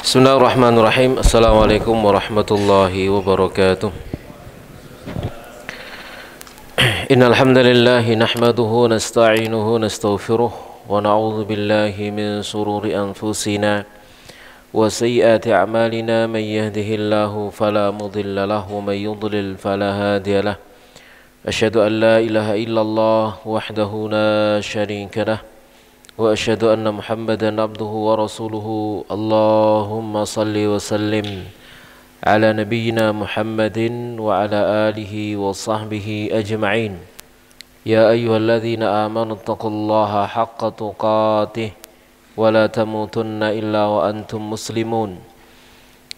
Bismillahirrahmanirrahim. Assalamualaikum warahmatullahi wabarakatuh. Innal hamdalillah nahmaduhu nasta'inuhu nastaghfiruh wa na'udzu billahi min shururi anfusina wa sayyiati a'malina man yahdihillahu fala mudilla lahu wa man yudlil fala hadiya lahu. Asyhadu an la ilaha illallah wahdahu la syarika lahu wa asyhadu anna Muhammadan abduhu wa rasuluhu. Allahumma salli wa sallim ala nabiyyina Muhammadin wa ala alihi wa sahbihi ajma'in. Ya ayyuhalladzina amanu taqullaha haqqa tuqatih wa la tamutunna illa wa antum muslimun.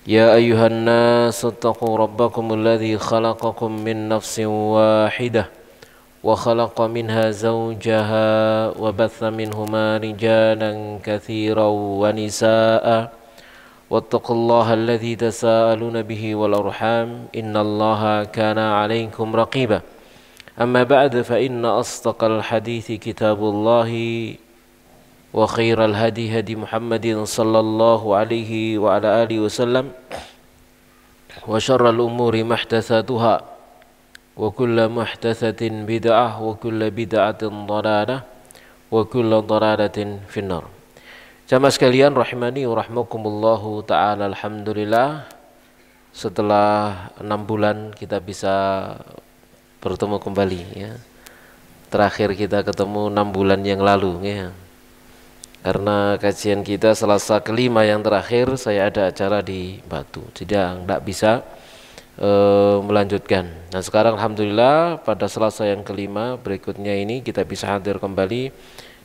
Ya ayyuhan nas taqu rabbakum alladzi khalaqakum min nafsin wahidah وخلق منها زوجها وبث منهما رجالا كثيرا ونساء واتقوا الله الذي تساءلون به والأرحام إن الله كان عليكم رقيبا. أما بعد فإن أصدق الحديث كتاب الله وخير الهدي هدي محمد صلى الله عليه وعلى آله وسلم وشر الأمور محدثاتها wa kullu muhdatsatin bid'ah wa kullu bid'atin dhalalah wa kullu dhalalatin finnar. Jamaah sekalian rahimani wa rahmakumullahu taala, alhamdulillah setelah 6 bulan kita bisa bertemu kembali ya. Terakhir kita ketemu 6 bulan yang lalu ya. Karena kajian kita Selasa kelima yang terakhir saya ada acara di Batu, jadi enggak bisa melanjutkan. Nah sekarang alhamdulillah pada Selasa yang kelima berikutnya ini kita bisa hadir kembali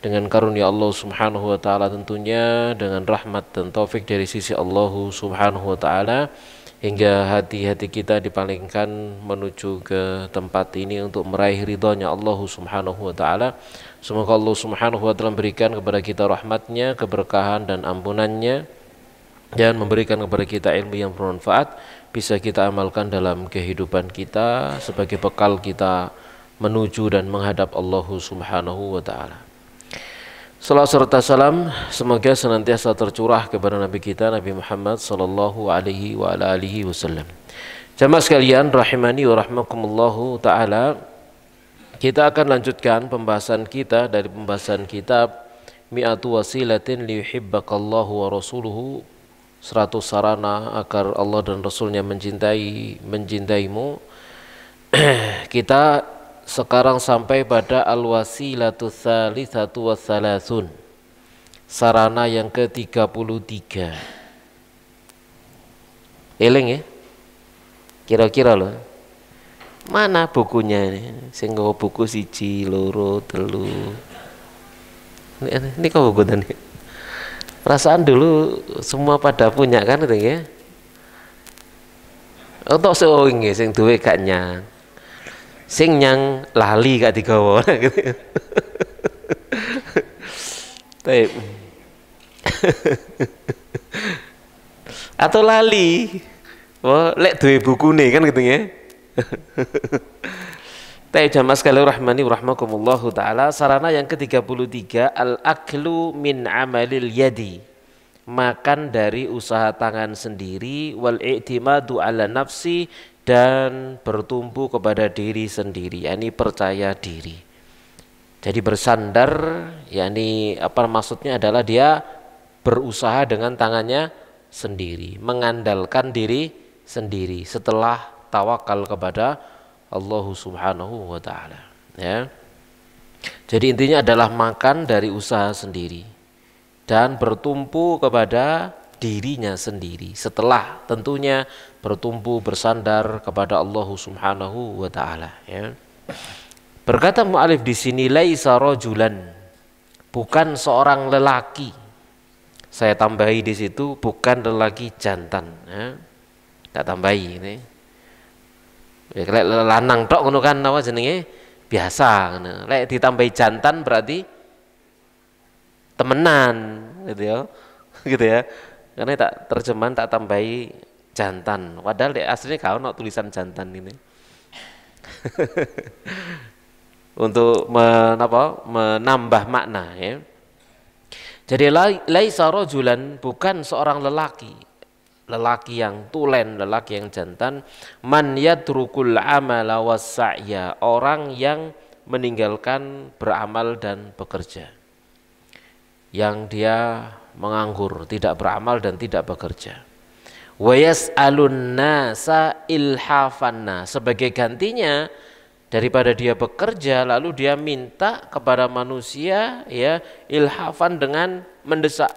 dengan karunia Allah Subhanahu wa taala, tentunya dengan rahmat dan taufik dari sisi Allah Subhanahu wa taala, hingga hati-hati kita dipalingkan menuju ke tempat ini untuk meraih ridhonya Allah Subhanahu wa taala. Semoga Allah Subhanahu wa taala memberikan kepada kita rahmatnya, keberkahan dan ampunannya, dan memberikan kepada kita ilmu yang bermanfaat, bisa kita amalkan dalam kehidupan kita sebagai bekal kita menuju dan menghadap Allah Subhanahu wa taala. Salawat serta salam semoga senantiasa tercurah kepada Nabi kita Nabi Muhammad sallallahu alaihi wa ala alihi wasallam. Jamaah sekalian rahimani wa rahmakumullahu taala, kita akan lanjutkan pembahasan kita dari pembahasan kitab Mi'atu Wasilatin liyuhibbakallahu wa rasuluhu, 100 sarana agar Allah dan Rasulnya mencintaimu. Kita sekarang sampai pada al-wasilatu tsalitsatu watsalasun, sarana yang ke-33. Eling ya? Kira-kira loh. Mana bukunya ini? Sing nggawa buku 1, 2, 3. Ini kok buku tadi? Perasaan dulu semua pada punya kan gitu ya. Untuk sing sing duwe gak nyang. Sing nyang lali gak digawa gitu. Taip. Atau lali. Wah, lek duwe bukune kan gitu ya. Tapi jamaah sekalian rahmani wa rahmakumullahu ta'ala, sarana yang ke-33, al-aklu min amalil yadi, makan dari usaha tangan sendiri, wal i'timadu ala nafsi, dan bertumpu kepada diri sendiri, yakni percaya diri. Jadi bersandar, yakni apa maksudnya adalah dia berusaha dengan tangannya sendiri, mengandalkan diri sendiri setelah tawakal kepada Allah Subhanahu wa ta'ala ya. Jadi intinya adalah makan dari usaha sendiri dan bertumpu kepada dirinya sendiri setelah tentunya bertumpu bersandar kepada Allah Subhanahu wa ta'ala ya. Berkata mu'alif di sini, laisa rajulan, bukan seorang lelaki. Saya tambahi di situ, bukan lelaki jantan ya. Tak tambahi ini. Lek lanang tok ngono kan apa jenenge biasa ngono. Lek ditambahi jantan berarti temenan gitu ya. Gitu ya. Karena tak terjemahan tak tambahi jantan. Padahal di aslinya kau ono tulisan jantan ini. Untuk menambah makna ya. Jadi laisa rajulan, bukan seorang lelaki. lelaki yang tulen, lelaki yang jantan, man yatrukul amala was-sa'ya, orang yang meninggalkan beramal dan bekerja, yang dia menganggur, tidak beramal dan tidak bekerja. Wa yas'alun nasa ilhafanna, sebagai gantinya daripada dia bekerja lalu dia minta kepada manusia ya ilhafan dengan mendesak.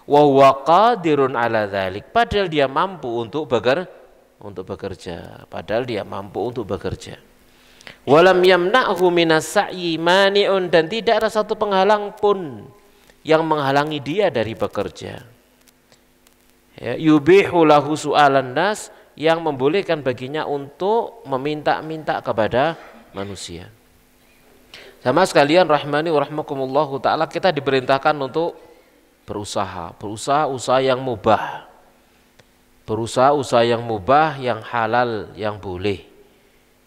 Wa huwa qadirun ala dzalik, padahal dia mampu untuk bekerja, padahal dia mampu untuk bekerja. Walam yamna'hu minas sa'yi mani'un, dan tidak ada satu penghalang pun yang menghalangi dia dari bekerja. Ya, yubihu lahu su'alan nas, yang membolehkan baginya untuk meminta-minta kepada manusia. Sama sekalian rahmani wa rahmakumullahu ta'ala, kita diperintahkan untuk berusaha usaha yang mubah. Berusaha usaha yang mubah, yang halal, yang boleh.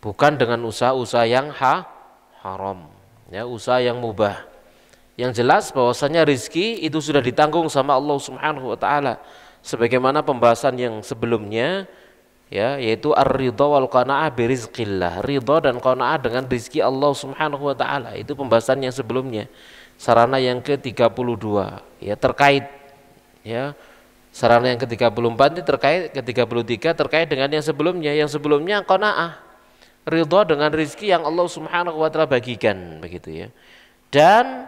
Bukan dengan usaha-usaha yang haram. Ya, usaha yang mubah. Yang jelas bahwasanya rizki itu sudah ditanggung sama Allah Subhanahu wa taala. Sebagaimana pembahasan yang sebelumnya, ya, yaitu ar-ridha wal qanaah bi rizqillah, ridha dan qanaah dengan rizki Allah Subhanahu wa taala. Itu pembahasan yang sebelumnya. Sarana yang ke-32 ya terkait, ya. Sarana yang ke-34 ini terkait, ke-33 terkait dengan yang sebelumnya. Yang sebelumnya qanaah, ridha dengan rizki yang Allah Subhanahu wa taala bagikan, begitu ya. Dan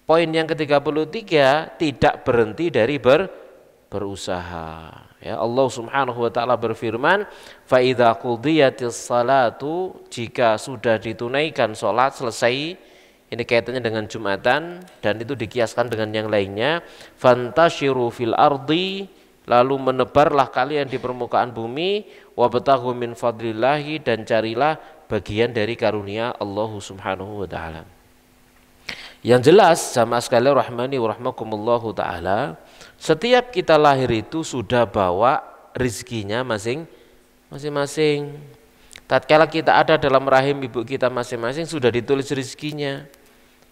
poin yang ke-33 tidak berhenti dari berusaha. Ya, Allah Subhanahu wa taala berfirman, "Fa idza qudiyatis salatu", jika sudah ditunaikan salat, selesai. Ini kaitannya dengan Jumatan dan itu dikiaskan dengan yang lainnya. "Fantashiru fil ardi", lalu menebarlah kalian di permukaan bumi, "wabtaghu min fadlillahi", dan carilah bagian dari karunia Allah Subhanahu wa taala. Yang jelas jamaah sekalian rahmani wa rahmakumullahu taala, setiap kita lahir itu sudah bawa rizkinya masing-masing. Tatkala kita ada dalam rahim ibu kita masing-masing sudah ditulis rizkinya.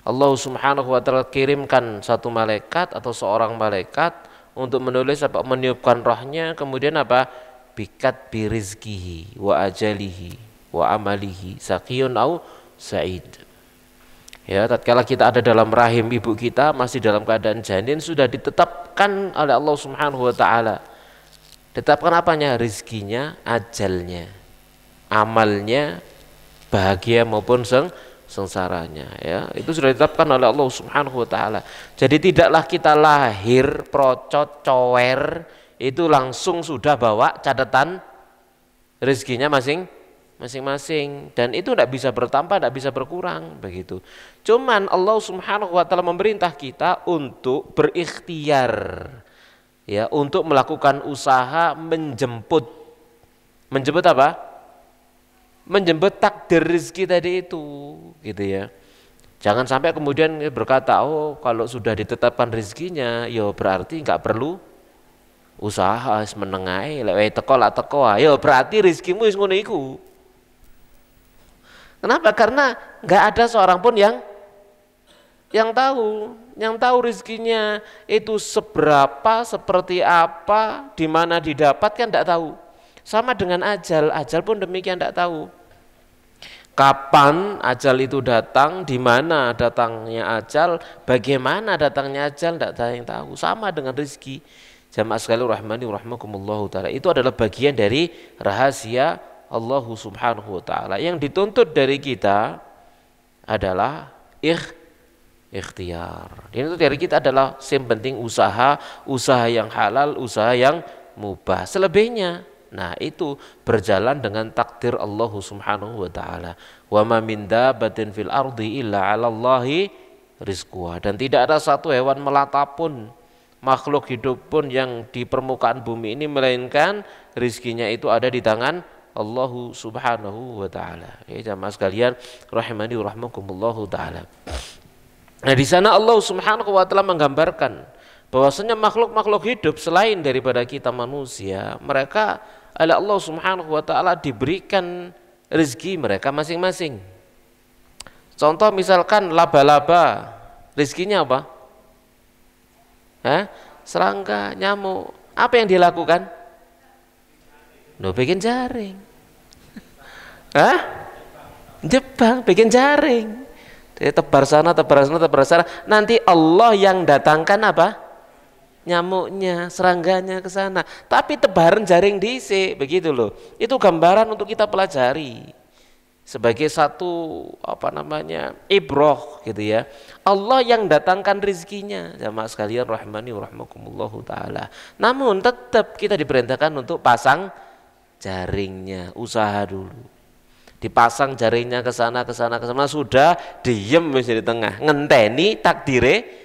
Allah Subhanahu wa taala kirimkan satu malaikat atau seorang malaikat untuk menulis apa, meniupkan rohnya, kemudian apa? Bikat bi rizkihi wa ajalihi wa amalihi saqiyun au sa'id. Ya, tatkala kita ada dalam rahim ibu kita masih dalam keadaan janin, sudah ditetapkan oleh Allah Subhanahu wa taala. Ditetapkan apanya? Rizkinya, ajalnya, amalnya, bahagia maupun sengsaranya, ya. Itu sudah ditetapkan oleh Allah Subhanahu wa taala. Jadi tidaklah kita lahir procot cower itu langsung sudah bawa catatan rizkinya masing-masing, dan itu tidak bisa bertambah, tidak bisa berkurang, begitu. Cuman Allah Subhanahu wa taala memerintah kita untuk berikhtiar, ya, untuk melakukan usaha menjemput apa? Menjemput takdir rezeki tadi itu, gitu ya. Jangan sampai kemudian berkata, oh kalau sudah ditetapkan rezekinya, ya berarti nggak perlu usaha, menengai, lek teko lah teko, ya berarti rezekimu wis ngono iku. Kenapa? Karena nggak ada seorang pun yang tahu rezekinya itu seberapa, seperti apa, di mana didapatkan, tidak tahu. Sama dengan ajal pun demikian, tidak tahu. Kapan ajal itu datang, di mana datangnya ajal, bagaimana datangnya ajal, tidak ada yang tahu. Sama dengan rezeki. Jamaah sekalian rahmani rahmakumullahu taala, itu adalah bagian dari rahasia Allah Subhanahu wa taala. Yang dituntut dari kita adalah ikhtiar. Ini itu dari kita adalah yang penting usaha yang halal, usaha yang mubah. Selebihnya, nah itu berjalan dengan takdir Allah Subhanahu wa taala. Wa ma min dabbatin fil ardi illa 'alallahi rizquha. Dan tidak ada satu hewan melata pun, makhluk hidup pun yang di permukaan bumi ini, melainkan rizkinya itu ada di tangan Allah Subhanahu wa taala. Ya jamaah sekalian rahimani rahmakumullahu taala. Nah, di sana Allah Subhanahu wa taala menggambarkan bahwasanya makhluk-makhluk hidup selain daripada kita manusia, mereka oleh Allah Subhanahu wa taala diberikan rezeki mereka masing-masing. Contoh misalkan laba-laba, rezekinya apa? Serangga, nyamuk. Apa yang dilakukan? Bikin jaring. Hah? Jebak, bikin jaring. Dia tebar sana, tebar sana, tebar sana. Nanti Allah yang datangkan apa? Nyamuknya, serangganya ke sana. Tapi tebaran jaring dhisik, begitu loh. Itu gambaran untuk kita pelajari sebagai satu ibroh gitu ya. Allah yang datangkan rizkinya, jamaah sekalian rahmani wa rahmakumullahu taala. Namun tetap kita diperintahkan untuk pasang jaringnya, usaha dulu. Dipasang jaringnya ke sana, sudah diem di tengah, ngenteni takdire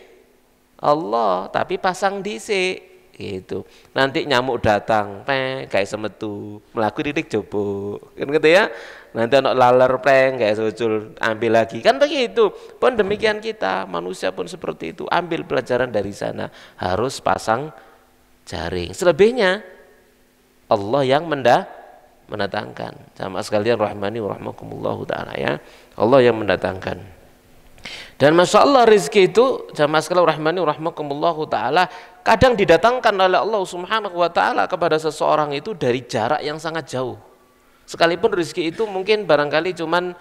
Allah, tapi pasang dhisik gitu. Nanti nyamuk datang, kayak semetu, melaku titik jobo, kan gitu ya. Nanti anak laler kayak sucul, ambil lagi, kan begitu. Pun demikian kita manusia pun seperti itu, ambil pelajaran dari sana, harus pasang jaring. Selebihnya Allah yang mendatangkan. Sama sekalian rahmani wa rahmakumullahu ta'ala ya. Allah yang mendatangkan. Dan Masya Allah rizki itu jamaah sekalian rahmani wa rahmakumullahu ta'ala kadang didatangkan oleh Allah subhanahu wa ta'ala kepada seseorang itu dari jarak yang sangat jauh. Sekalipun rizki itu mungkin barangkali cuman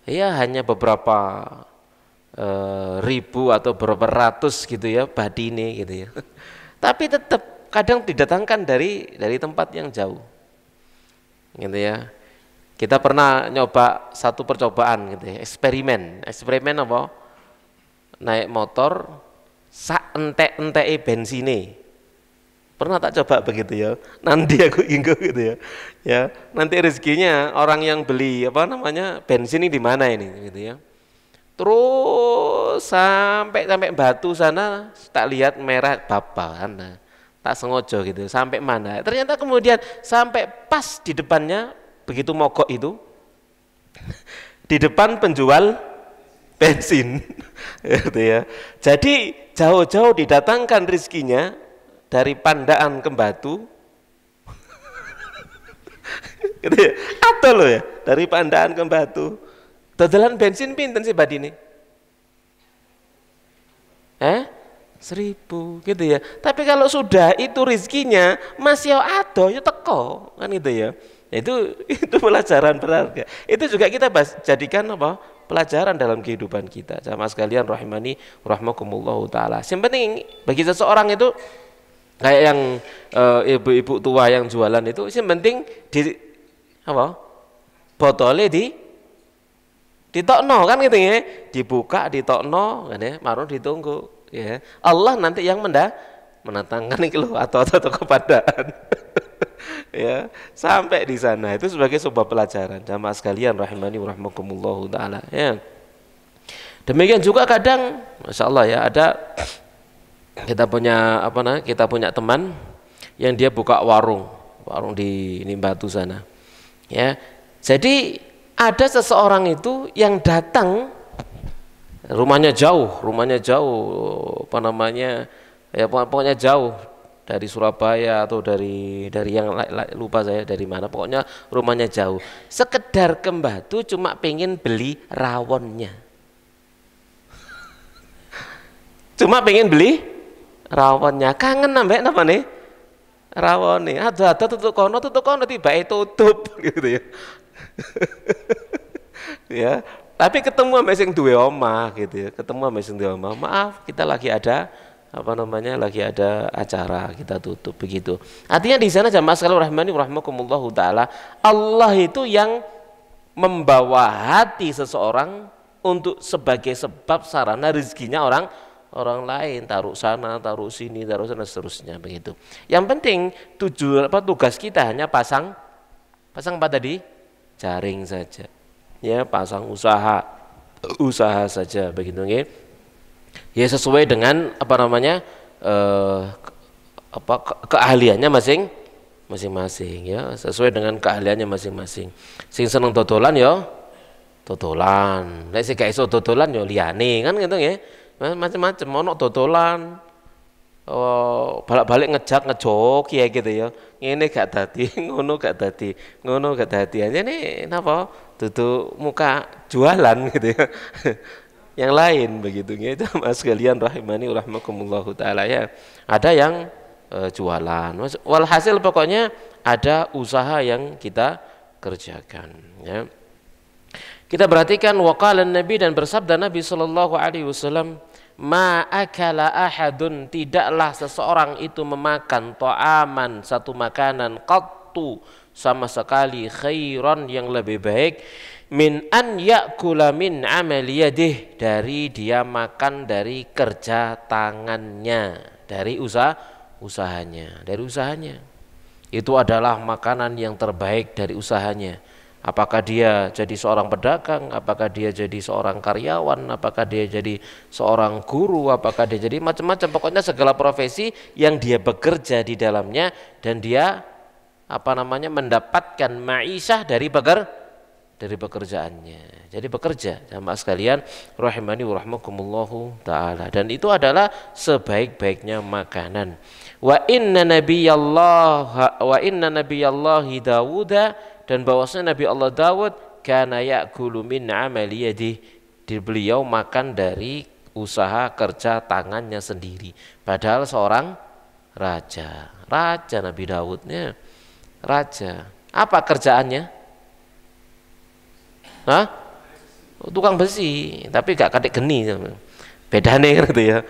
ya hanya beberapa ribu atau beberapa ratus gitu ya badine gitu ya. Tapi tetap kadang didatangkan dari tempat yang jauh. Gitu ya. Kita pernah nyoba satu percobaan gitu ya, eksperimen apa? Naik motor sak entek-enteke bensine. Pernah tak coba begitu ya. Nanti aku ingin gitu ya. Ya, nanti rezekinya orang yang beli bensin ini di mana ini gitu ya. Terus sampai Batu sana tak lihat merah babakan. Tak sengaja gitu, sampai mana? Ternyata kemudian sampai pas di depannya, begitu mogok itu, di depan penjual bensin, gitu ya. Jadi jauh-jauh didatangkan rizkinya dari Pandaan ke Batu, gitu ya. Ada loh ya, dari Pandaan ke Batu. Dodolan bensin pinten sih badine? 1.000 gitu ya. Tapi kalau sudah itu rizkinya masih ada ya teko kan gitu ya. Itu pelajaran berharga. Itu juga kita jadikan pelajaran dalam kehidupan kita. Jamaah sekalian rahimani rahmakumullahu taala. Yang penting bagi seseorang itu kayak yang ibu-ibu tua yang jualan itu, yang penting botolnya ditokno kan gitu ya. Dibuka ditokno kan ya, marun ditunggu. Ya, Allah nanti yang mendatangkan itu loh atau kepadaan. Ya, sampai di sana itu sebagai sebuah pelajaran. Jamaah sekalian rahimani wa rahmakumullahu taala ya. Demikian juga kadang Masya Allah ya, ada kita punya teman yang dia buka warung di Batu sana. Ya. Jadi ada seseorang itu yang datang rumahnya jauh pokoknya jauh dari Surabaya atau dari yang lupa saya dari mana, pokoknya rumahnya jauh, sekedar ke Batu cuma pengen beli rawonnya, kangen nambah apa nih rawone, ada tutuk kono tiba tutup gitu ya. Ya, tapi ketemu sama sing duwe omah gitu ya, maaf kita lagi ada acara, kita tutup begitu. Artinya di sana jamaah sekalian rahmani rahmakumullahu taala, Allah itu yang membawa hati seseorang untuk sebagai sebab sarana rezekinya orang lain, taruh sana, taruh sini, seterusnya begitu. Yang penting tugas kita hanya pasang apa tadi? Jaring saja. Ya, pasang usaha saja begitu nggih. Ya sesuai dengan keahliannya masing-masing ya, sesuai dengan keahliannya masing-masing. Sing seneng dodolan ya dodolan, nek sing gak iso dodolan ya liyane kan gitu nggih. Macam-macam ono dodolan balik-balik ngejok ya gitu ya. Ngene gak dadi, ngono gak dadi. Ini napa? Duduk muka jualan gitu ya. Yang lain begitu ya. Mas sekalian rahimani rahmakumullahu taala ya. Ada yang jualan. Walhasil pokoknya ada usaha yang kita kerjakan, ya. Kita perhatikan waqala Nabi, dan bersabda Nabi sallallahu alaihi wasallam, ma akala ahadun, tidaklah seseorang itu memakan ta'aman, satu makanan, qattu, sama sekali, khairan, yang lebih baik, min an ya'kula min amali yadih, dari dia makan dari kerja tangannya, dari usahanya. Itu adalah makanan yang terbaik dari usahanya. Apakah dia jadi seorang pedagang, apakah dia jadi seorang karyawan, apakah dia jadi seorang guru, apakah dia jadi macam-macam, pokoknya segala profesi yang dia bekerja di dalamnya, dan dia mendapatkan ma'isyah dari pekerjaannya. Jadi bekerja, jamaah sekalian rahimani wa rahmakumullahu taala, dan itu adalah sebaik-baiknya makanan. Wa inna nabiyallahi Dawuda, dan bahwasanya Nabi Allah Dawud, kana ya'kulu min amali yadihi, beliau makan dari usaha kerja tangannya sendiri, padahal seorang raja Nabi Dawudnya raja. Apa kerjaannya? Tukang besi, tapi gak kadek geni. Bedane kan gitu ya.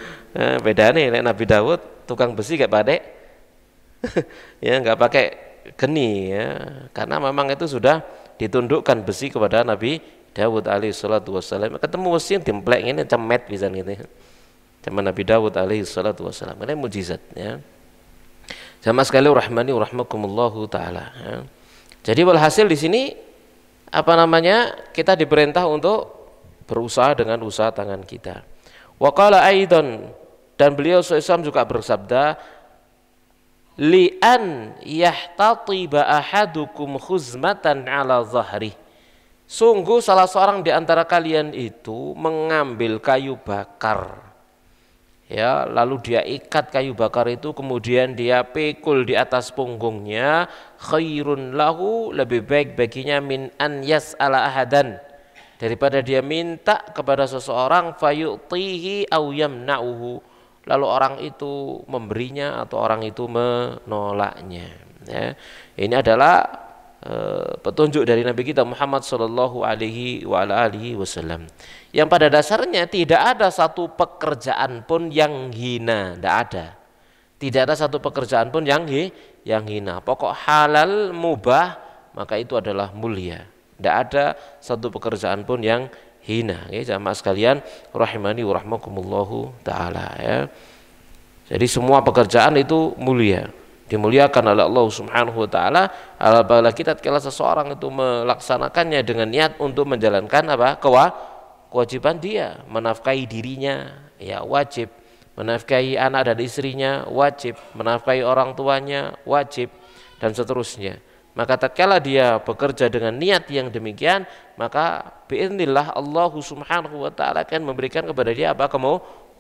Bedane Nabi Dawud tukang besi gak padek. Ya, gak pakai geni, ya. Karena memang itu sudah ditundukkan besi kepada Nabi Dawud alaihi salatu wassalam. Ketemu besi yang dimplek ini cemet bisa gitu. Zaman Nabi Dawud alaihi salatu wassalam. Ini mujizat, ya. Sama sekali rahmani wa rahmakumullahu taala, ya. Jadi walhasil di sini kita diperintah untuk berusaha dengan usaha tangan kita. Wa qala aidan, dan beliau SAW juga bersabda, li an yahtatiba ahadukum khuzmatan ala zahri, sungguh salah seorang di antara kalian itu mengambil kayu bakar, ya, lalu dia ikat kayu bakar itu, kemudian dia pikul di atas punggungnya, khairun lahu, lebih baik baginya, min an yas'ala ahadan, daripada dia minta kepada seseorang, fayu'tihi aw yamna'uhu, lalu orang itu memberinya atau orang itu menolaknya, ya. Ini adalah petunjuk dari Nabi kita Muhammad sallallahu alaihi wasallam, yang pada dasarnya tidak ada satu pekerjaan pun yang hina, tidak ada satu pekerjaan pun yang hina. Pokok halal mubah maka itu adalah mulia. Tidak ada satu pekerjaan pun yang hina, ya, jamaah sekalian rahimani wa rahmakumullahu taala, ya. Jadi semua pekerjaan itu mulia, dimuliakan oleh Allah Subhanahu wa taala. Apabila kita seseorang itu melaksanakannya dengan niat untuk menjalankan kewajiban dia, menafkahi dirinya, ya wajib, menafkahi anak dan istrinya wajib, menafkahi orang tuanya wajib, dan seterusnya. Maka tatkala dia bekerja dengan niat yang demikian, maka biidznillah Allah Subhanahu wa taala akan memberikan kepada dia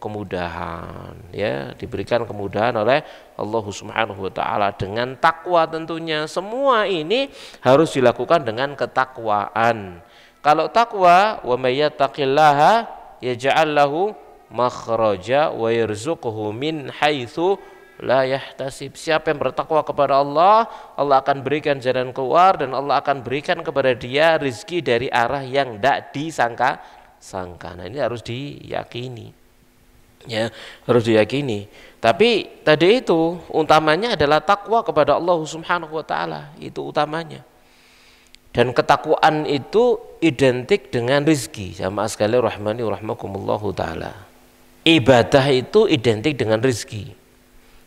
kemudahan, ya, diberikan kemudahan oleh Allah Subhanahu wa taala dengan takwa tentunya. Semua ini harus dilakukan dengan ketakwaan. Kalau takwa, wa may yattaqillaha yaj'al lahu makhraja wa yarzuqhu min haitsu la yahtasib. Siapa yang bertakwa kepada Allah, Allah akan berikan jalan keluar, dan Allah akan berikan kepada dia rizki dari arah yang tidak disangka-sangka. Nah, ini harus diyakini, ya, harus diyakini. Tapi tadi itu utamanya adalah takwa kepada Allah Subhanahu wa taala, itu utamanya. Dan ketakwaan itu identik dengan rizki, jamaah sekalian rahmani wa rahmakumullahu taala. Ibadah itu identik dengan rizki.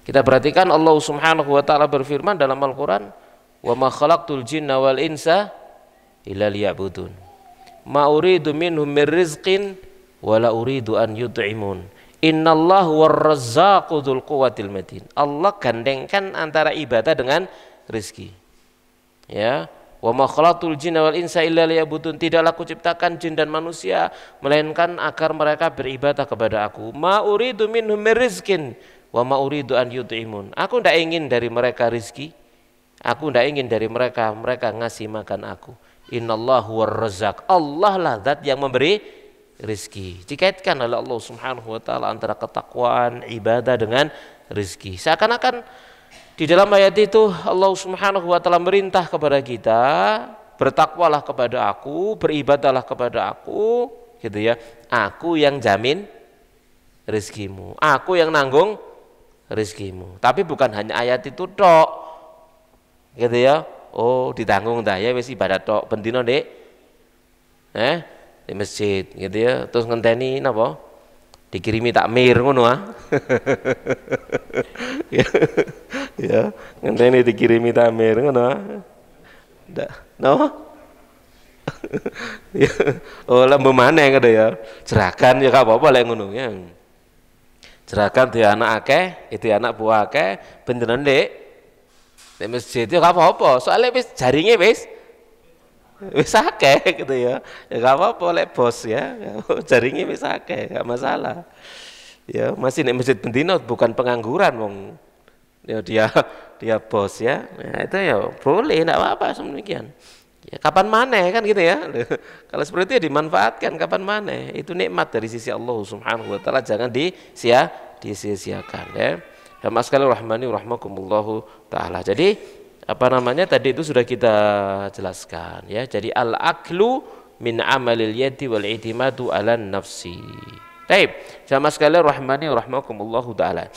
Kita perhatikan Allah Subhanahu wa taala berfirman dalam Al-Qur'an, "Wa ma khalaqtul jinna wal insa illa liya'budun. Ma uridu minhum mir rizqin wa la uridu an yut'imun. Innallaha war-razzaqu dzul quwwatil matin." Allah gandengkan antara ibadah dengan rizki. Ya, wa ma khalaqtul jinna wal insa illa liya'budun, tidaklah kuciptakan jin dan manusia melainkan agar mereka beribadah kepada aku. Ma uridu minhum mir rizqin wa ma uridu an yut'imun. Aku tidak ingin dari mereka rizki, aku tidak ingin dari mereka ngasih makan aku. Innallahu war-razzaq, Allah lah zat yang memberi rizki. Dikaitkan oleh Allah Subhanahu wa taala antara ketakwaan, ibadah dengan rezeki. Seakan-akan di dalam ayat itu Allah Subhanahu wa taala merintah kepada kita, bertakwalah kepada aku, beribadahlah kepada aku, gitu ya. Aku yang jamin rezekimu, aku yang nanggung rezekimu. Tapi bukan hanya ayat itu tok, gitu ya. Oh, ditanggung dah ya wis ibadah tok bendino Dek. Di masjid, gitu ya. Terus ngenteni napa? Dikirimi takmir ngono ah. Ya, ngenteni dikirimi takmir ngono ah. Ndak, no? Ya, oh lembu maneh ngono ya. Jeragan ya gak apa-apa lek ngono ya. Jeragan dia anak akeh, itu anak buah akeh, beneran Dek. Di masjid ya gak apa-apa, soalnya wis jaringe wis akeh gitu ya. Ya gak apa-apa lek bos ya. Jaringe wis akeh, gak masalah. Ya, masih nek masjid bendino bukan pengangguran wong. Ya dia bos ya. Nah, itu ya boleh enggak apa-apa sedemikian. Ya, kapan maneh kan gitu ya. Kalau seperti itu ya dimanfaatkan kapan maneh. Itu nikmat dari sisi Allah Subhanahu wa taala, jangan disia-siakan ya. Jamaah sekalian rahmani rahmakumullahu taala. Jadi apa namanya tadi itu sudah kita jelaskan ya. Jadi al-aklu min amalil yadi wal i'timadu 'alan nafsi. Baik, jamaah sekalian rahmani rahmakumullahu taala.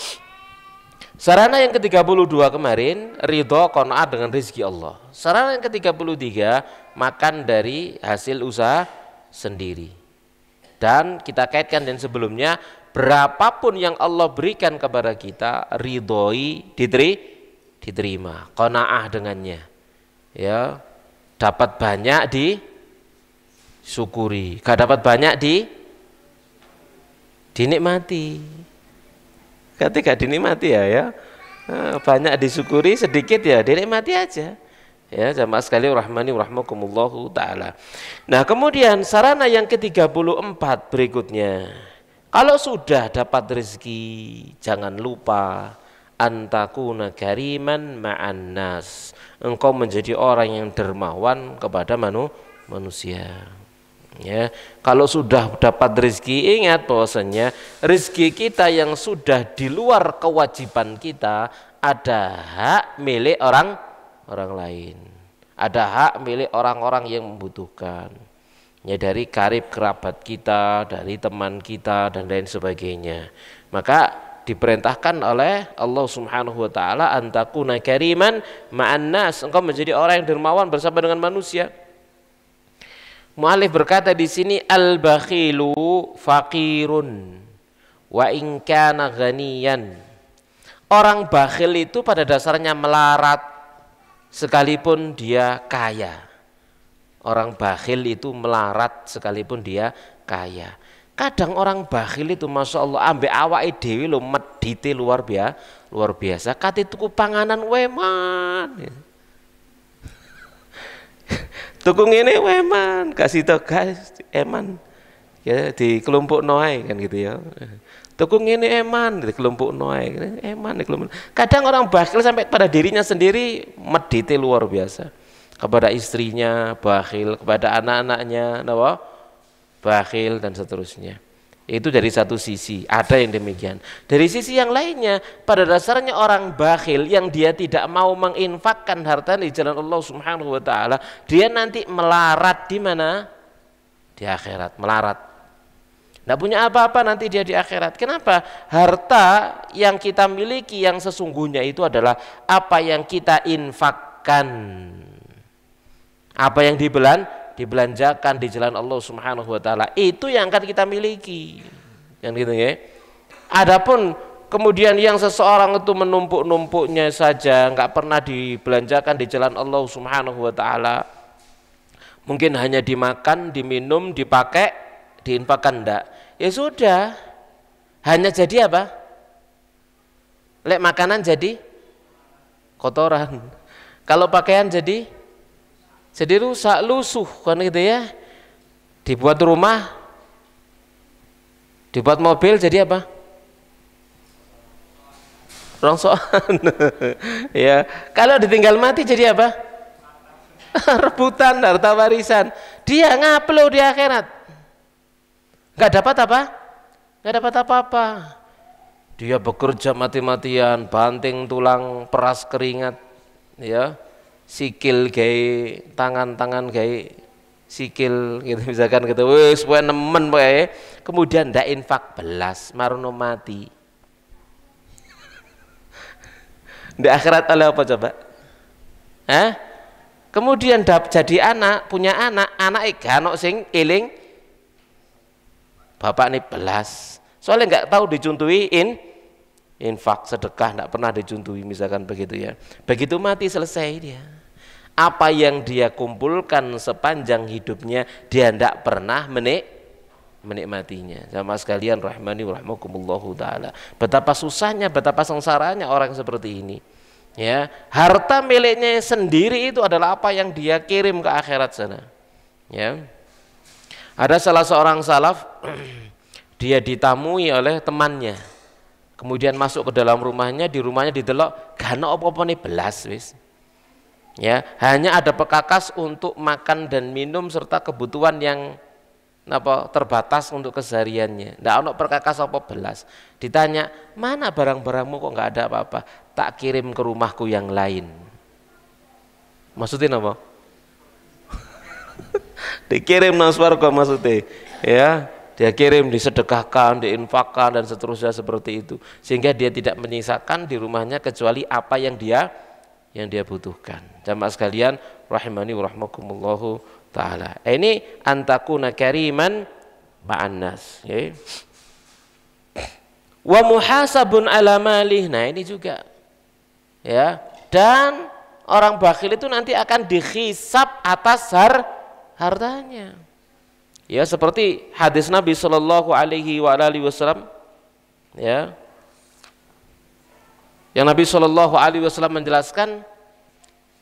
Sarana yang ke-32 kemarin ridho qanaah dengan rezeki Allah. Sarana yang ke-33 makan dari hasil usaha sendiri. Dan kita kaitkan dengan sebelumnya, berapapun yang Allah berikan kepada kita, ridhoi diterima, qanaah dengannya. Ya, dapat banyak disyukuri, gak dapat banyak dinikmati. Ketika dinikmati ya, banyak disyukuri, sedikit ya dinikmati aja. Ya, jamaah sekalian rahmani rahmakumullahu taala. Nah, kemudian sarana yang ke-34 berikutnya. Kalau sudah dapat rezeki, jangan lupa antakuna kariman ma'an nas. Engkau menjadi orang yang dermawan kepada manusia. Ya, kalau sudah dapat rezeki, ingat bahwasanya rezeki kita yang sudah di luar kewajiban kita ada hak milik orang lain, ada hak milik orang-orang yang membutuhkan, ya dari karib kerabat kita, dari teman kita dan lain sebagainya. Maka diperintahkan oleh Allah Subhanahu wa taala antakuna kariman ma'an nas, engkau menjadi orang yang dermawan bersama dengan manusia. Mu'alif berkata di sini al-bakhilu faqirun wa in kana ghaniyan. Orang bakhil itu pada dasarnya melarat sekalipun dia kaya. Orang bakhil itu melarat sekalipun dia kaya. Kadang orang bakhil itu masya Allah ambek awake dhewe lho medite luar biasa. Kate tuku panganan weman. Tuku ngene weman, kasih tau guys eman. Ya di kelompok noai kan gitu ya. Tuku ngene eman, di kelompok noai eman, di kelompok. Kadang orang bakhil sampai pada dirinya sendiri medite luar biasa. Kepada istrinya bakhil, kepada anak-anaknya bakhil dan seterusnya. Itu dari satu sisi, ada yang demikian. Dari sisi yang lainnya, pada dasarnya orang bakhil yang dia tidak mau menginfakkan harta di jalan Allah Subhanahu wa taala, dia nanti melarat di mana? Di akhirat, melarat. Tidak punya apa-apa nanti dia di akhirat. Kenapa? Harta yang kita miliki yang sesungguhnya itu adalah apa yang kita infakkan. Apa yang dibelanjakan di jalan Allah Subhanahu wa taala, itu yang akan kita miliki. Yang gitu ya. Adapun kemudian yang seseorang itu menumpuk-numpuknya saja, enggak pernah dibelanjakan di jalan Allah Subhanahu wa taala. Mungkin hanya dimakan, diminum, dipakai, diinfakkan enggak. Ya sudah. Hanya jadi apa? Lek makanan jadi kotoran. Kalau pakaian jadi rusak, lusuh kan gitu ya. Dibuat rumah, dibuat mobil jadi apa? Rongsokan. Ya, kalau ditinggal mati jadi apa? Rebutan harta warisan. Dia ngaplo di akhirat. Enggak dapat apa? Enggak dapat apa-apa. dia bekerja mati-matian, banting tulang, peras keringat, ya, sikil gawe tangan-tangan gawe sikil gitu misalkan gitu, wis pokoke nemen pokoke, kemudian ndak infak belas marono mati. Di akhirat oleh apa coba? Kemudian jadi anak, punya anak gak sing eling bapak nih belas. Soalnya nggak tahu dicuntui infak, sedekah, nggak pernah dicuntui misalkan begitu ya. Begitu mati selesai dia. Apa yang dia kumpulkan sepanjang hidupnya dia nggak pernah menikmatinya. Sama sekalian rahmani wa rahmakumullahu taala. Betapa susahnya, betapa sengsaranya orang seperti ini. Ya, harta miliknya sendiri itu adalah apa yang dia kirim ke akhirat sana. Ya. Ada salah seorang salaf dia ditamui oleh temannya. Kemudian masuk ke dalam rumahnya, di rumahnya didelok gak ono apa-apa nih belas wis. Ya, hanya ada pekakas untuk makan dan minum serta kebutuhan yang terbatas untuk kesehariannya. Ndak ono perkakas apa belas. Ditanya, "Mana barang-barangmu kok nggak ada apa-apa?" "Tak kirim ke rumahku yang lain." Maksudnya apa? Dikirim nang swarga maksudnya. Ya, dia kirim, disedekahkan, diinfakkan dan seterusnya seperti itu. Sehingga dia tidak menyisakan di rumahnya kecuali apa yang dia butuhkan. Jamaah sekalian, rahimani wa rahmakumullahu ta'ala. Ini antakuna kariman ma'annas, ya. Wa muhasabun ala malih. Nah, ini juga ya. Dan orang bakhil itu nanti akan dihisab atas hartanya. Ya, seperti hadis Nabi sallallahu alaihi wasallam, ya. Yang Nabi sallallahu alaihi wasallam menjelaskan,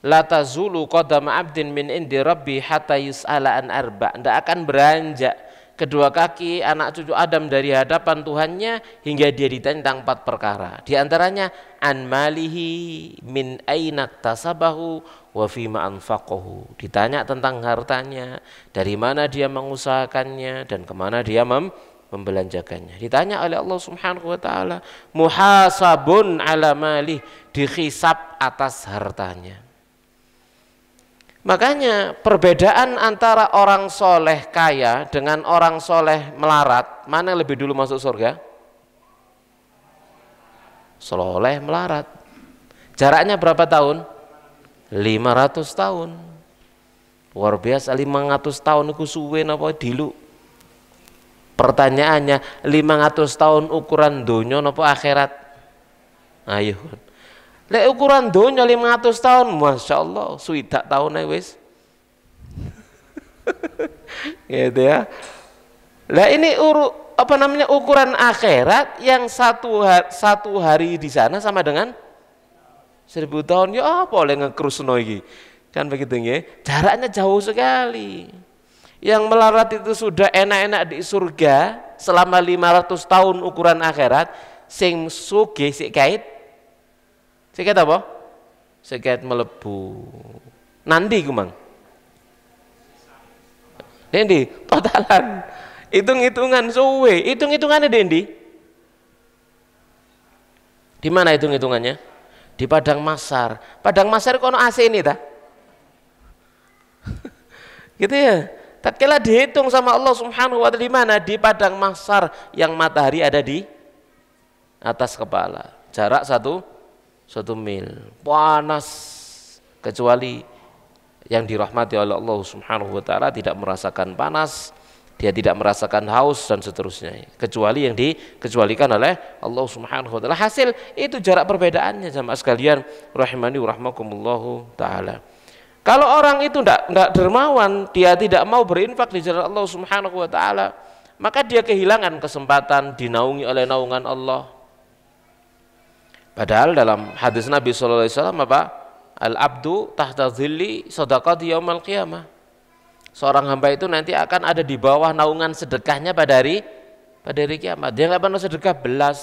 la tazulu qadama 'abdin min indi rabbi hatta yus'ala an arba'. Tidak akan beranjak kedua kaki anak cucu Adam dari hadapan Tuhannya hingga dia ditanya tentang 4 perkara. Di antaranya an malihi min aina tasabahu wa fima anfaqahu. Ditanya tentang hartanya, dari mana dia mengusahakannya dan kemana dia membelanjakannya. Ditanya oleh Allah Subhanahu wa taala, muhasabun ala malih, dihisab atas hartanya. Makanya perbedaan antara orang soleh kaya dengan orang soleh melarat, mana yang lebih dulu masuk surga? Soleh melarat. Jaraknya berapa tahun? 500 tahun. Luar biasa, 500 tahun itu suwe napa dilu. Pertanyaannya, 500 tahun ukuran dunia napa akhirat? Ayo. Lek ukuran dunia 500 tahun, Masya Allah, swidak tahunnya wis. Gitu ya. Lah ini ukuran akhirat yang satu hari di sana sama dengan 1000 tahun. Ya apa oleh ngekrusno iki? Kan begitu ya. Jaraknya jauh sekali. Yang melarat itu sudah enak-enak di surga selama 500 tahun ukuran akhirat, sing sugih sik kait. Sik kait apa? Sik kait melebu. Nandi ku Mang? Dendi, totalan. Hitung-hitungan suwe. Hitung-hitungannya Dendi. Di mana hitung-hitungannya? Di Padang Masar. Padang Masar kono AC ini ta? Gitu ya. Tatkala dihitung sama Allah Subhanahu wa taala di mana? Di Padang Mahsyar yang matahari ada di atas kepala. Jarak 1 mil. Panas, kecuali yang dirahmati oleh Allah Subhanahu wa taala tidak merasakan panas, dia tidak merasakan haus dan seterusnya. Kecuali yang dikecualikan oleh Allah Subhanahu wa taala. Hasil itu jarak perbedaannya jamaah sekalian rahimani wa rahmakumullahu taala. Kalau orang itu tidak dermawan, dia tidak mau berinfak di jalan Allah Subhanahu wa taala, maka dia kehilangan kesempatan dinaungi oleh naungan Allah. Padahal dalam hadis Nabi sallallahu alaihi wasallam apa? Al-abdu tahta dhilli shadaqati yaumil qiyamah. Seorang hamba itu nanti akan ada di bawah naungan sedekahnya pada hari kiamat. Dia nggak pernah sedekah belas,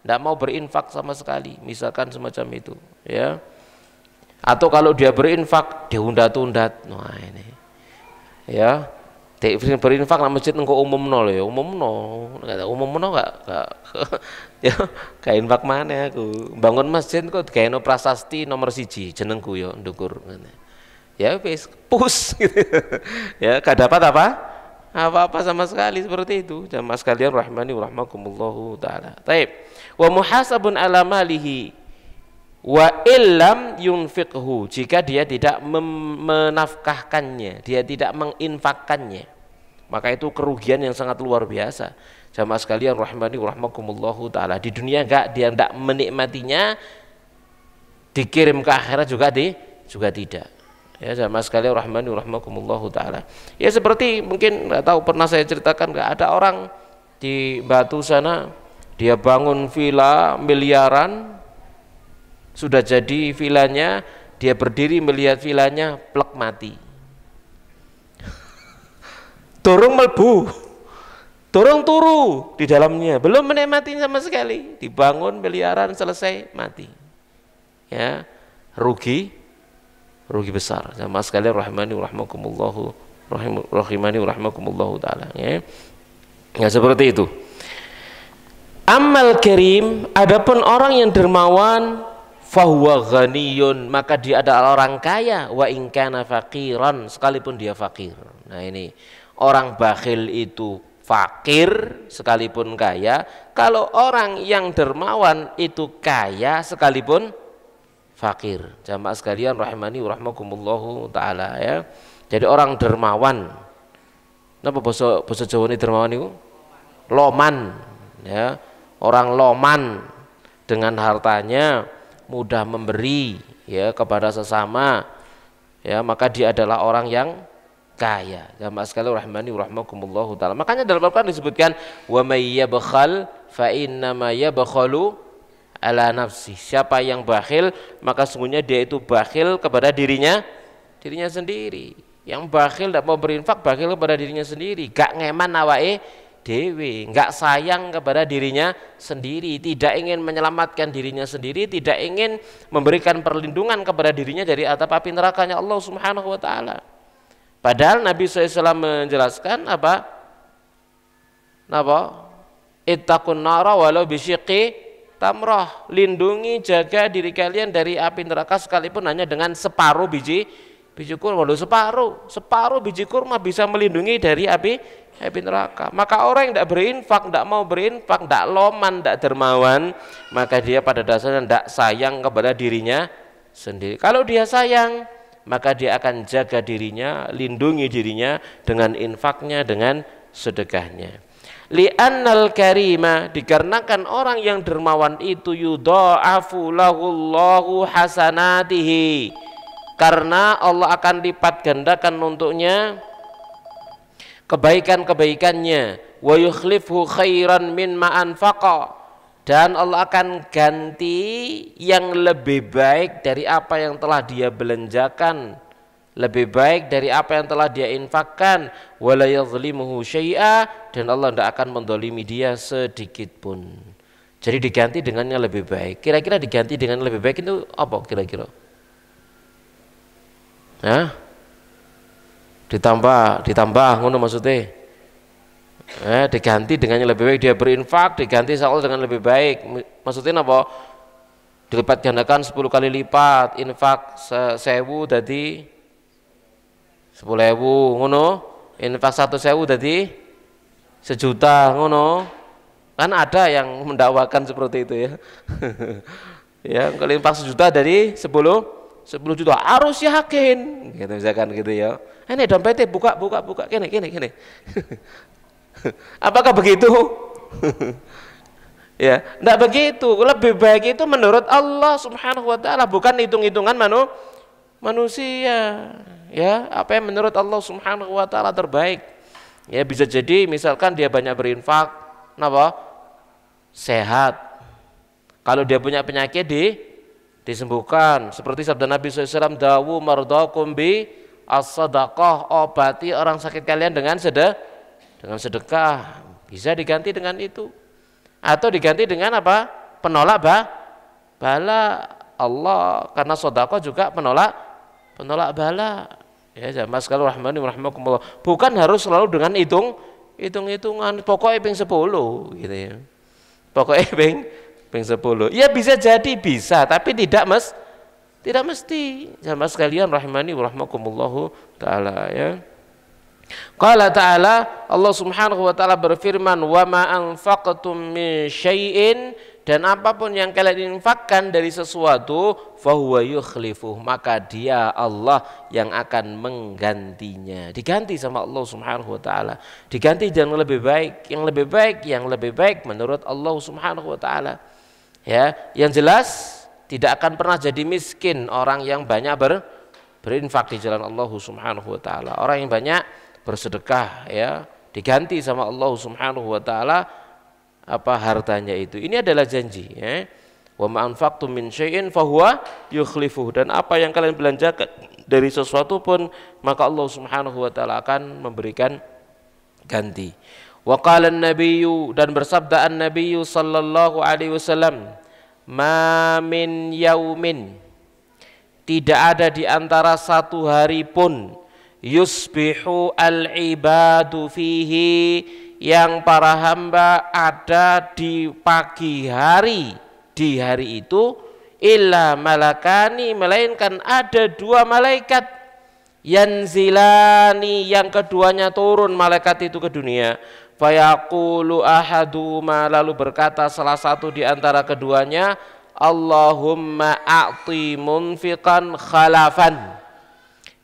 tidak mau berinfak sama sekali, misalkan semacam itu, ya. Atau kalau dia berinfak diundat-undat, nah ini ya, berinfak nang masjid engko umumno lho ya, umumno. Enggak umumno enggak ya kayak infak mana aku. Bangun masjid kok gaeno prasasti nomor 1 jenengku ya ndukur ngene. Ya wis pus gitu. Ya gak dapat apa-apa sama sekali seperti itu. Jamaah sekalian rahmani wa rahmakumullahu taala. Baik. Wa muhasabun ala malihi wa illam yunfiqhu, jika dia tidak menafkahkannya, dia tidak menginfakkannya, maka itu kerugian yang sangat luar biasa. Jamaah sekalian rahmani wa rahmakumullahu taala, di dunia dia enggak menikmatinya, dikirim ke akhirat juga tidak. Ya jamaah sekalian rahmani wa rahmakumullahu taala. Ya seperti mungkin enggak tahu pernah saya ceritakan, enggak ada orang di Batu sana dia bangun villa miliaran, sudah jadi vilanya, dia berdiri melihat vilanya, plek mati. Turung melbu, turung turu di dalamnya, belum menikmati sama sekali. Dibangun miliaran, selesai mati. Ya, rugi besar. Sama sekali rahimani rahmakumullahu rahimani rahmakumullahu taala. Ya, seperti itu. Amal karim, adapun orang yang dermawan, fahuwa ghaniyun, maka dia adalah orang kaya, wa in kana faqiran, sekalipun dia fakir. Nah ini orang bakhil itu fakir sekalipun kaya. Kalau orang yang dermawan itu kaya sekalipun fakir. Jamaah sekalian rahimani wa rahmakumullahu taala ya. Jadi orang dermawan, napa basa Jawa ini dermawan itu? Loman ya. Orang loman dengan hartanya, mudah memberi ya kepada sesama ya, maka dia adalah orang yang kaya. Jamaah sekalian rahimani wa rahmakumullahu taala. Makanya dalam Al-Qur'an disebutkan wa may yabkhal fa innama yabkhalu ala nafsi. Siapa yang bakhil maka sungguhnya dia itu bakhil kepada dirinya sendiri. Yang bakhil tidak mau berinfak, bakhil kepada dirinya sendiri, gak ngeman awake dewe, nggak sayang kepada dirinya sendiri, tidak ingin menyelamatkan dirinya sendiri, tidak ingin memberikan perlindungan kepada dirinya dari atap api nerakanya Allah Subhanahu wa taala. Padahal Nabi SAW menjelaskan apa? Ittaqun nara walau bisyiqqi tamrah. Lindungi, jaga diri kalian dari api neraka sekalipun hanya dengan separuh biji kurma. Separuh biji kurma bisa melindungi dari api neraka. Maka orang yang tidak berinfak, tidak mau berinfak, tidak loman, tidak dermawan, maka dia pada dasarnya tidak sayang kepada dirinya sendiri. Kalau dia sayang, maka dia akan jaga dirinya, lindungi dirinya dengan infaknya, dengan sedekahnya. Li'annal karima, dikarenakan orang yang dermawan itu yudha'afu lahullahu hasanatihi, karena Allah akan lipat gandakan untuknya kebaikan-kebaikannya, wa yukhlifhu khairan mimma anfaqa, dan Allah akan ganti yang lebih baik dari apa yang telah dia belanjakan, lebih baik dari apa yang telah dia infakkan, wala yadhlimuhu syai'a, dan Allah tidak akan mendolimi dia sedikit pun. Jadi diganti dengan yang lebih baik. Kira-kira diganti dengan lebih baik itu apa kira-kira? Ditambah ngono maksudnya. Diganti dengan yang lebih baik, dia berinfak diganti insya Allah dengan lebih baik. Maksudnya apa? Dilipat gandakan 10 kali lipat, infak 1000 jadi 10.000 ngono, infak 1.000 jadi 1 juta ngono. Kan ada yang mendakwakan seperti itu ya. Ya, kalau infak 1 juta dari 10 juta harus yakin gitu misalkan gitu ya. Ini dompetnya buka kene. Apakah begitu? Ya, enggak begitu. Lebih baik itu menurut Allah Subhanahu wa taala, bukan hitung-hitungan manusia. Ya, apa yang menurut Allah Subhanahu wa taala terbaik. Ya, bisa jadi misalkan dia banyak berinfak, sehat. Kalau dia punya penyakit disembuhkan, seperti sabda Nabi SAW, dawu mardakum bi as-sadaqah, obati orang sakit kalian dengan sedekah. Bisa diganti dengan itu, atau diganti dengan apa? Penolak bala Allah, karena sedekah juga penolak bala Ya, jamaah sekalian rahmani rahimakumullah. Bukan harus selalu dengan hitung-hitungan pokoknya ping 10 gitu ya. Pokoknya ping 10. Ya bisa jadi bisa, tapi tidak mesti. Jamaah sekalian rahimani rahimakumullah taala ya. Qala ta'ala, Allah Subhanahu wa taala berfirman, "Wa ma anfaqtum min syai'in," dan apapun yang kalian infakkan dari sesuatu, fahuwa yukhlifuh, maka dia Allah yang akan menggantinya. Diganti sama Allah Subhanahu wa taala. Diganti dengan lebih baik, yang lebih baik menurut Allah Subhanahu wa taala. Ya, yang jelas tidak akan pernah jadi miskin orang yang banyak berinfak di jalan Allah Subhanahu wa taala. Orang yang banyak bersedekah ya, diganti sama Allah Subhanahu wa taala hartanya itu. Ini adalah janji ya. Wa ma anfaqtum min syai'in fahuwa yukhlifuh, dan apa yang kalian belanjakan dari sesuatu pun maka Allah Subhanahu wa taala akan memberikan ganti. Wa qala an-nabiyyu, dan bersabda an-nabiyyu sallallahu alaihi wasallam, "Ma min yaumin," tidak ada di antara satu hari pun, "yusbihu al-ibadu fihi," yang para hamba ada di pagi hari, di hari itu, "illa malakani," melainkan ada dua malaikat, "yanzilani," yang keduanya turun malaikat itu ke dunia, "fayaqulu ahaduma," lalu berkata salah satu di antara keduanya, "Allahumma a'ti munfiqan khalafan,"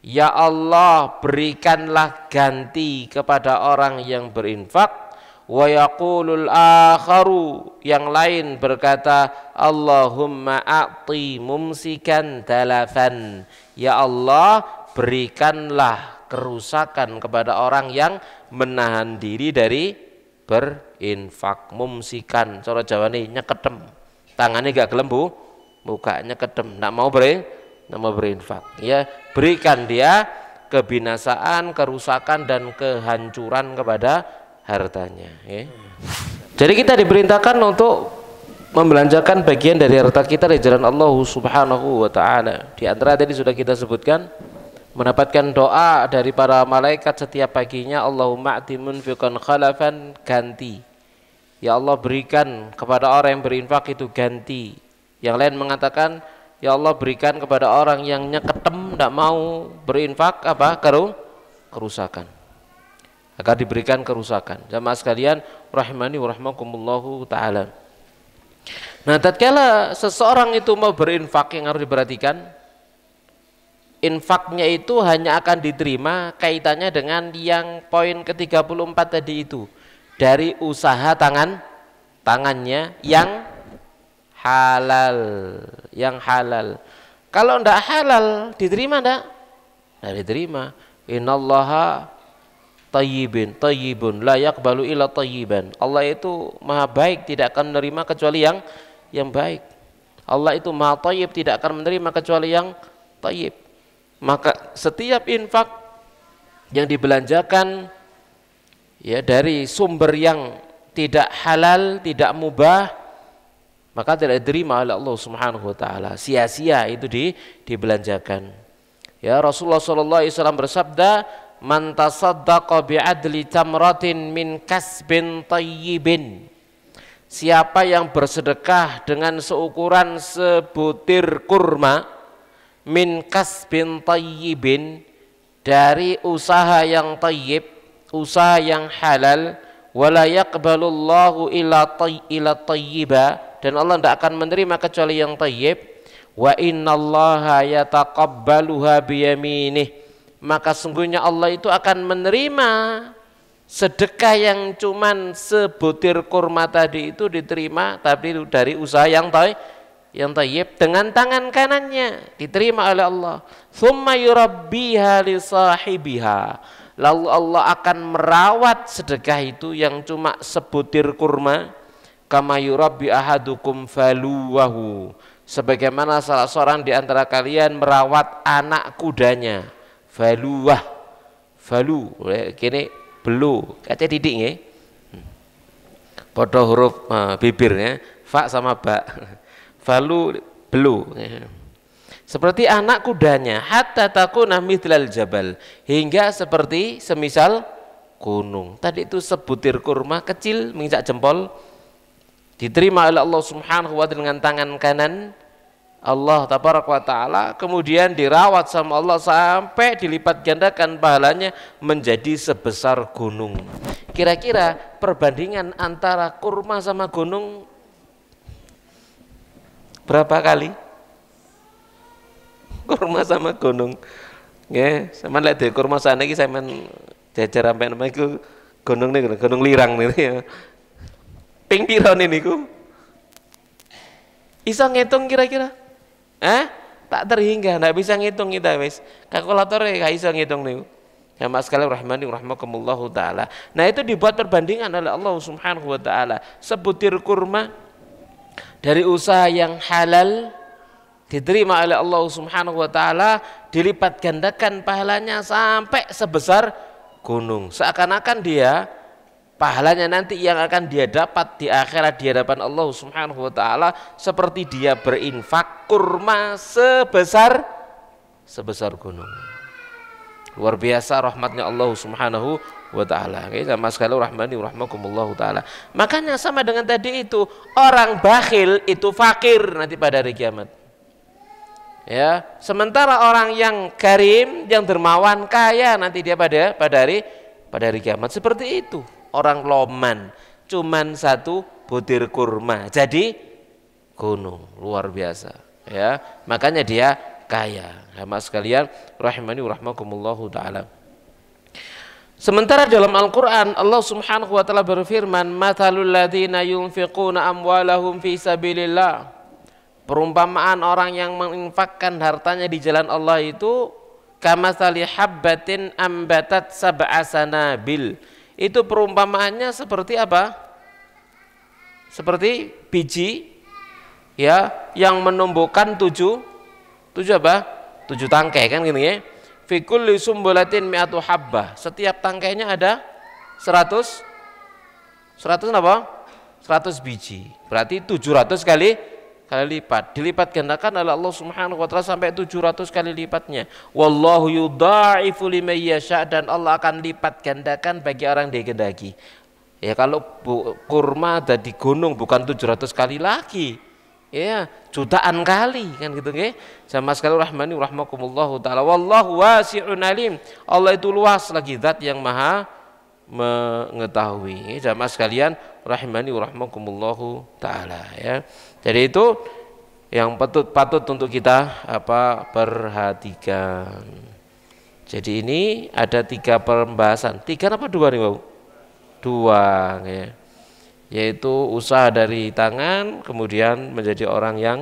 ya Allah berikanlah ganti kepada orang yang berinfak. Wa yaqulul akharu, yang lain berkata, "Allahumma a'ti mumsikan talafan," ya Allah berikanlah kerusakan kepada orang yang menahan diri dari berinfak. Mumsikan cara Jawane nyeketem, tangannya gak gelembu, mukanya kedem, nggak mau berinfak ya, berikan dia kebinasaan, kerusakan dan kehancuran kepada hartanya ya. Jadi kita diperintahkan untuk membelanjakan bagian dari harta kita di jalan Allah Subhanahu wa taala. Di antara tadi sudah kita sebutkan, mendapatkan doa dari para malaikat setiap paginya, "Allahumma a'ti munfiqan khalafan," ganti. Ya Allah berikan kepada orang yang berinfak itu ganti. Yang lain mengatakan, ya Allah berikan kepada orang yang nyeketem, tidak mau berinfak kerusakan, agar diberikan kerusakan. Jamaah sekalian rahimani wa rahimakumullahu taala. Nah, tatkala seseorang itu mau berinfak, yang harus diperhatikan, infaknya itu hanya akan diterima kaitannya dengan yang poin ke-34 tadi itu, dari usaha tangannya yang halal, Kalau ndak halal diterima ndak? Ndak diterima. Innallaha tayyibun la yaqbalu illa tayyiban. Allah itu maha baik, tidak akan menerima kecuali yang baik. Allah itu maha tayyib, tidak akan menerima kecuali yang tayyib. Maka setiap infak yang dibelanjakan ya dari sumber yang tidak halal, tidak mubah, maka tidak diterima oleh Allah Subhanahu wa taala. Sia-sia itu dibelanjakan. Ya, Rasulullah sallallahu alaihi wasallam bersabda, "Man tasaddaqa bi'adli tamratin min kasbin tayyibin." Siapa yang bersedekah dengan seukuran sebutir kurma, min kasbin tayyibin, dari usaha yang tayyib, usaha yang halal, wala yaqbalullahu illa tayyiba, dan Allah tidak akan menerima kecuali yang tayyib, wa innallaha yataqabbaluha biyaminih, maka sungguhnya Allah itu akan menerima sedekah yang cuman sebutir kurma tadi itu diterima, tapi dari usaha yang tayyib dengan tangan kanannya diterima oleh Allah. Tsumma yurabbiha li sahibiha, lalu Allah akan merawat sedekah itu yang cuma sebutir kurma, kama yurabbi ahadukum faluwahu, sebagaimana salah seorang di antara kalian merawat anak kudanya. Faluwah, falu kene belu, kaca didik nggih. Padha huruf bibir ya, fa sama ba. Falu belu. Seperti anak kudanya, hatta takuna mithlal jabal, hingga seperti semisal gunung. Tadi itu sebutir kurma kecil menginjak jempol, diterima oleh Allah Subhanahu wa taala dengan tangan kanan Allah tabaraka wa taala, kemudian dirawat sama Allah sampai dilipat gandakan pahalanya menjadi sebesar gunung. Kira-kira perbandingan antara kurma sama gunung berapa kali? Kurma sama gunung. Nggih, sampeyan lek kurma saniki sampeyan jajar sampai nama iku gunung niku, gunung lirang niku ya. Ping pira niku? Iso ngitung kira-kira? Tak terhingga, nggak bisa ngitung kita wis. Kalkulatornya nggak bisa ngitung nih. Ya mas sekalian rahmani rahmakumullahu taala. Nah itu dibuat perbandingan oleh Allah Subhanahu wa taala. Sebutir kurma dari usaha yang halal diterima oleh Allah Subhanahu wa taala, dilipat gandakan pahalanya sampai sebesar gunung. Seakan-akan dia pahalanya nanti yang akan dia dapat di akhirat di hadapan Allah Subhanahu wa taala seperti dia berinfak kurma sebesar gunung. Luar biasa rahmatnya Allah Subhanahu wa taala. Oke, sama sekali rahmani rahmakumullahu taala. Makanya sama dengan tadi itu, orang bakhil itu fakir nanti pada hari kiamat. Ya, sementara orang yang karim, yang dermawan, kaya nanti dia pada hari kiamat. Seperti itu. Orang loman cuman satu butir kurma jadi gunung, luar biasa ya, makanya dia kaya. Sama sekalian rahimani rahmakumullahu taala. Sementara dalam Al-Qur'an Allah Subhanahu wa taala berfirman, mathalul ladzina yunfiquna amwalahum fi sabilillah, perumpamaan orang yang menginfakkan hartanya di jalan Allah itu kamatsali habbatin ambatat sab'a sanabil. Itu perumpamaannya seperti apa? Seperti biji ya yang menumbuhkan tujuh apa? 7 tangkai kan gini ya. Fi kulli sumbulatin mi'atu habbah. Setiap tangkainya ada 100 apa? 100 biji. Berarti 700 kali lipat. Dilipat gandakan oleh Allah Subhanahu wa taala sampai 700 kali lipatnya. Wallahu yudha'ifu liman yasha, dan Allah akan lipat gandakan bagi orang yang dikehendaki. Ya kalau kurma ada di gunung bukan 700 kali lagi. Ya, jutaan kali kan gitu nggih. Sama sekali rahmani rahmakumullahu taala. Wallahu wasi'un alim. Allah itu luas lagi, zat yang maha mengetahui. Jamaah sekalian rahimani rahmakumullahu taala ya. Jadi itu yang patut untuk kita perhatikan. Jadi ini ada 3 pembahasan. 3 apa 2 nih, Bang? 2 ya. Yaitu usaha dari tangan, kemudian menjadi orang yang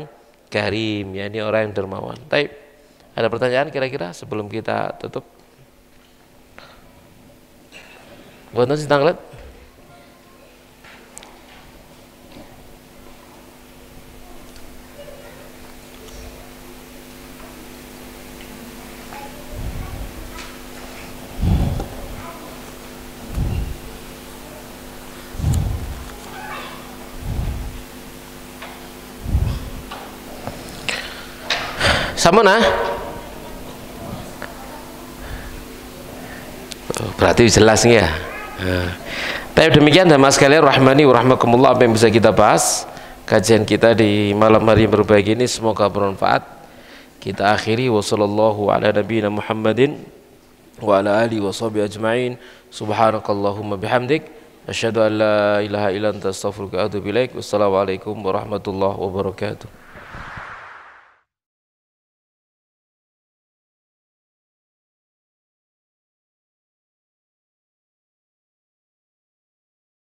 karim, ya, ini orang yang dermawan. Baik. Ada pertanyaan kira-kira sebelum kita tutup? Buat nasi tanglet. Sama nah? Berarti jelas nih ya. Tapi demikian dan mas sekalian rahmani wa rahmakumullah, apa yang bisa kita bahas kajian kita di malam hari yang berbahagia ini semoga bermanfaat. Kita akhiri wa sallallahu ala nabiyina Muhammadin wa ala alihi wa sahbihi ajma'in. Subhanakallahumma bihamdik asyhadu an la ilaha illa anta astaghfiruka wa atubu ilaik. Wassalamualaikum warahmatullahi wabarakatuh.